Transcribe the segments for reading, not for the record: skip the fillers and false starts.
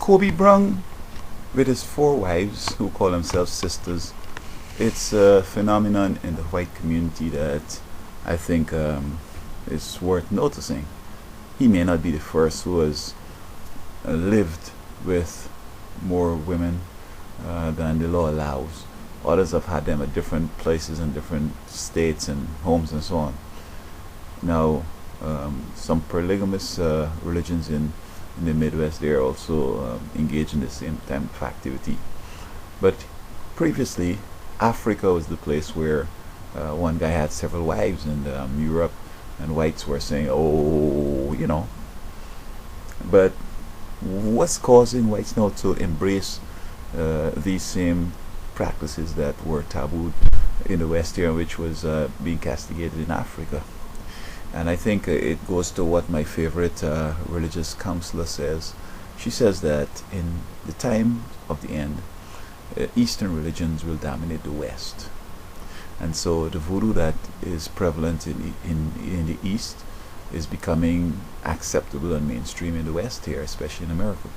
Kobe Brown, with his four wives who call themselves sisters, it's a phenomenon in the white community that I think is worth noticing. He may not be the first who has lived with more women than the law allows. Others have had them at different places in different states and homes and so on. Now, some polygamous religions in the Midwest, they are also engaged in the same type of activity. But previously, Africa was the place where one guy had several wives, and Europe and whites were saying, oh, you know. But what's causing whites now to embrace these same practices that were tabooed in the West here, which was being castigated in Africa? And I think it goes to what my favorite religious counselor says. She says that in the time of the end, Eastern religions will dominate the West. And so the voodoo that is prevalent in the East is becoming acceptable and mainstream in the West here, especially in America.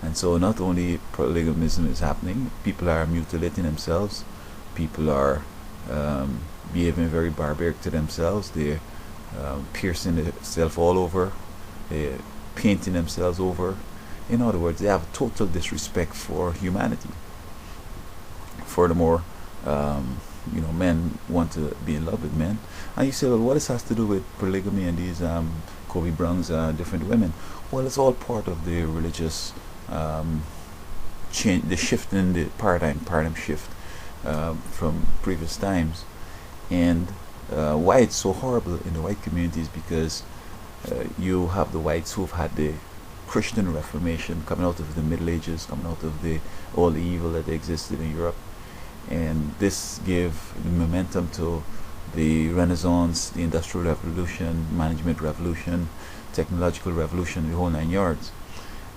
And so not only polygamism is happening, people are mutilating themselves, people are behaving very barbaric to themselves, they're piercing themselves all over, they're painting themselves over. In other words, they have total disrespect for humanity. Furthermore, men want to be in love with men, and you say, well, what this has to do with polygamy and these Kobe Brown's different women? Well, it's all part of the religious change, the shift in the paradigm shift from previous times. And why it's so horrible in the white communities, because you have the whites who've had the Christian Reformation coming out of the Middle Ages, coming out of all the evil that existed in Europe, and this gave the momentum to the Renaissance, the Industrial Revolution, Management Revolution, Technological Revolution, the whole nine yards.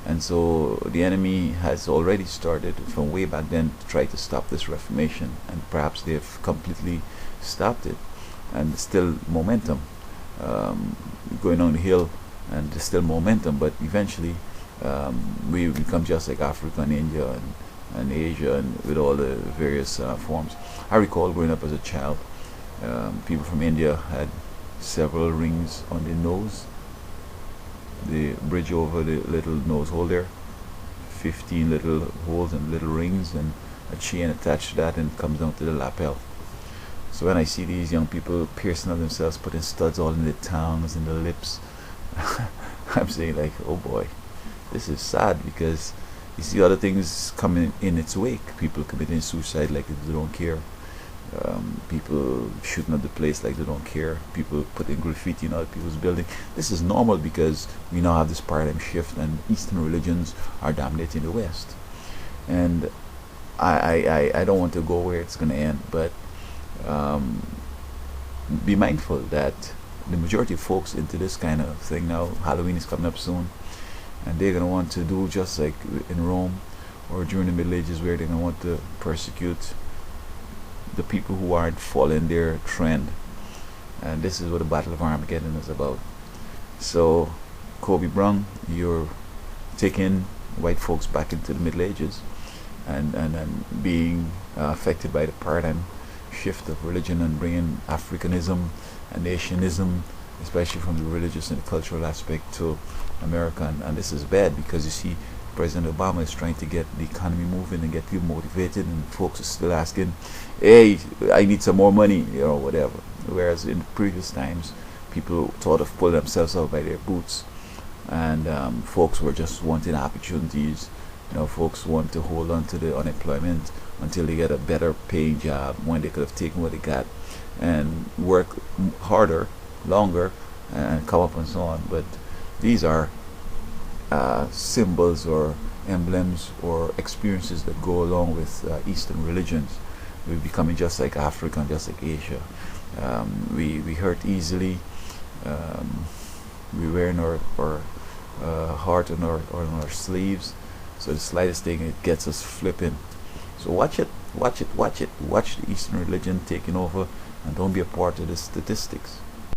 And so the enemy has already started from way back then to try to stop this Reformation, and perhaps they've completely stopped it, and there's still momentum going on the hill, and there's still momentum, but eventually we become just like Africa and India and Asia, and with all the various forms. I recall growing up as a child, people from India had several rings on their nose, the bridge over the little nose hole there, 15 little holes and little rings, and a chain attached to that, and it comes down to the lapel. So when I see these young people piercing up themselves, putting studs all in their tongues and the lips, I'm saying, like, oh boy, this is sad, because you see other things coming in its wake. People committing suicide like they don't care. People shooting up the place like they don't care. People putting graffiti in other people's buildings. This is normal because we now have this paradigm shift, and Eastern religions are dominating the West. And I don't want to go where it's going to end, but be mindful that the majority of folks into this kind of thing now, Halloween is coming up soon, and they're going to want to do just like in Rome or during the Middle Ages, where they're going to want to persecute the people who aren't following their trend. And this is what the Battle of Armageddon is about. So Kobe Brown, you're taking white folks back into the Middle Ages, and being affected by the paradigm shift of religion, and bringing Africanism and nationism, especially from the religious and the cultural aspect, to America. And this is bad, because you see President Obama is trying to get the economy moving and get people motivated, and folks are still asking, hey, I need some more money, whatever. Whereas in previous times, people thought of pulling themselves out by their boots, and folks were just wanting opportunities. Folks want to hold on to the unemployment until they get a better paying job, when they could have taken what they got and work harder, longer, and come up and so on. But these are symbols or emblems or experiences that go along with Eastern religions. We're becoming just like Africa and just like Asia. We hurt easily. We wear our heart on our sleeves. So the slightest thing, it gets us flipping. So watch it. Watch the Eastern religion taking over, and don't be a part of the statistics.